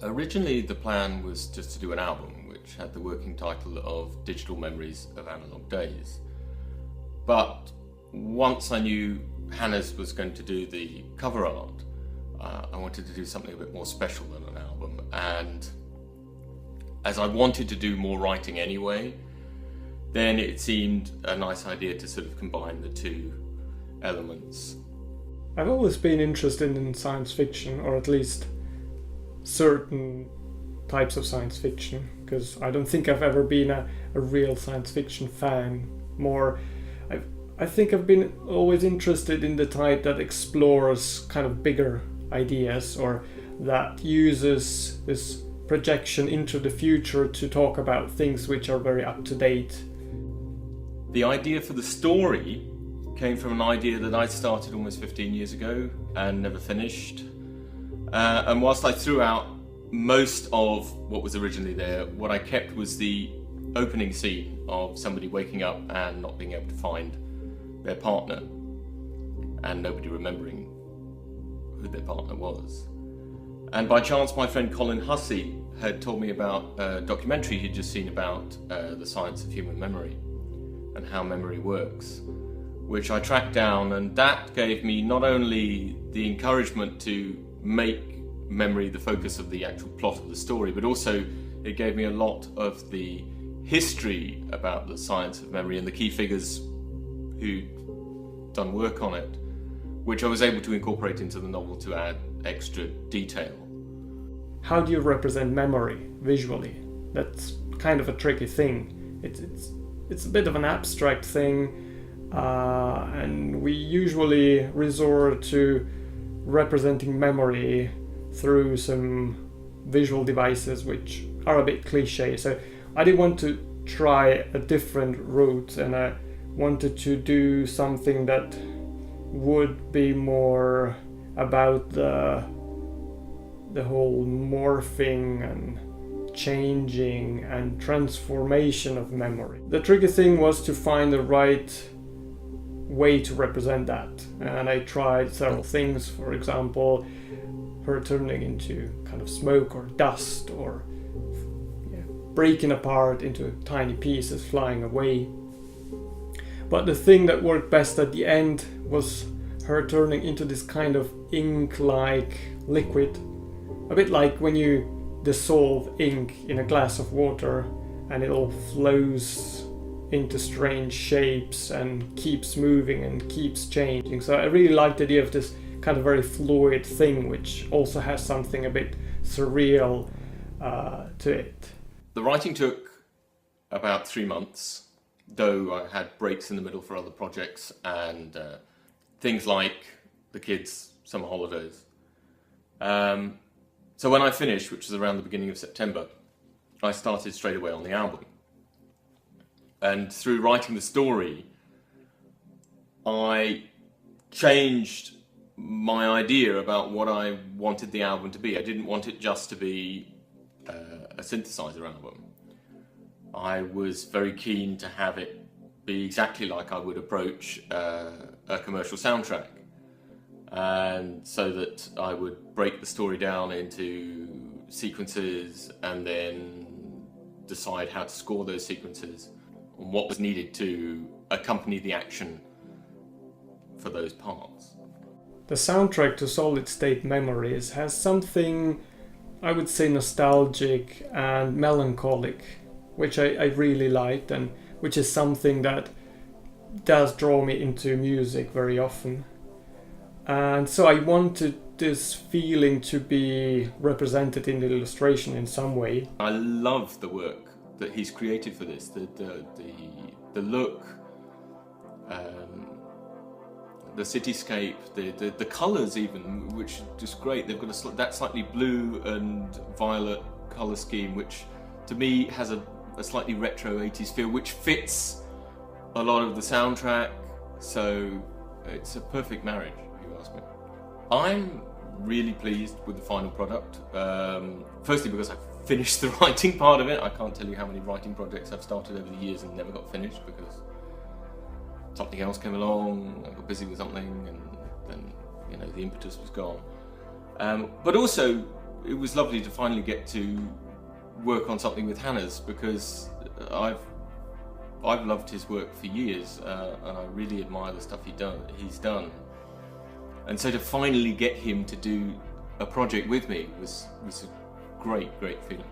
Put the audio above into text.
Originally, the plan was just to do an album, which had the working title of Digital Memories of Analog Days. But once I knew Hannes was going to do the cover art, I wanted to do something a bit more special than an album. And as I wanted to do more writing anyway, then it seemed a nice idea to sort of combine the two elements. I've always been interested in science fiction, or at least certain types of science fiction, because I don't think I've ever been a real science fiction fan. I think I've been always interested in the type that explores kind of bigger ideas, or that uses this projection into the future to talk about things which are very up to date. The idea for the story came from an idea that I started almost 15 years ago and never finished. And whilst I threw out most of what was originally there, what I kept was the opening scene of somebody waking up and not being able to find their partner, and nobody remembering who their partner was. And by chance, my friend Colin Hussey had told me about a documentary he'd just seen about the science of human memory and how memory works, which I tracked down, and that gave me not only the encouragement to make memory the focus of the actual plot of the story, but also it gave me a lot of the history about the science of memory and the key figures who'd done work on it, which I was able to incorporate into the novel to add extra detail. How do you represent memory visually? That's kind of a tricky thing. It's a bit of an abstract thing, and we usually resort to representing memory through some visual devices which are a bit cliche. So I did want to try a different route, and I wanted to do something that would be more about the whole morphing and changing and transformation of memory. The tricky thing was to find the right way to represent that, and I tried several things. For example, her turning into kind of smoke or dust, or breaking apart into tiny pieces flying away. But the thing that worked best at the end was her turning into this kind of ink-like liquid, a bit like when you dissolve ink in a glass of water and it all flows into strange shapes and keeps moving and keeps changing. So I really liked the idea of this kind of very fluid thing, which also has something a bit surreal to it. The writing took about 3 months, though I had breaks in the middle for other projects and things like the kids' summer holidays. So when I finished, which was around the beginning of September, I started straight away on the album. And through writing the story, I changed my idea about what I wanted the album to be. I didn't want it just to be a synthesizer album. I was very keen to have it be exactly like I would approach a commercial soundtrack, and so that I would break the story down into sequences and then decide how to score those sequences and what was needed to accompany the action for those parts. The soundtrack to Solid State Memories has something, I would say, nostalgic and melancholic, which I really liked, and which is something that does draw me into music very often. And so I wanted this feeling to be represented in the illustration in some way. I love the work that he's created for this. The look, the cityscape, the colours even, which is just great. They've got that slightly blue and violet colour scheme, which to me has a slightly retro 80s feel, which fits a lot of the soundtrack. So it's a perfect marriage, if you ask me. I'm really pleased with the final product. Firstly, because I finished the writing part of it. I can't tell you how many writing projects I've started over the years and never got finished because something else came along, I got busy with something, and then the impetus was gone. But also, it was lovely to finally get to work on something with Hannes, because I've loved his work for years, and I really admire the stuff he's done. And so to finally get him to do a project with me was a great feeling.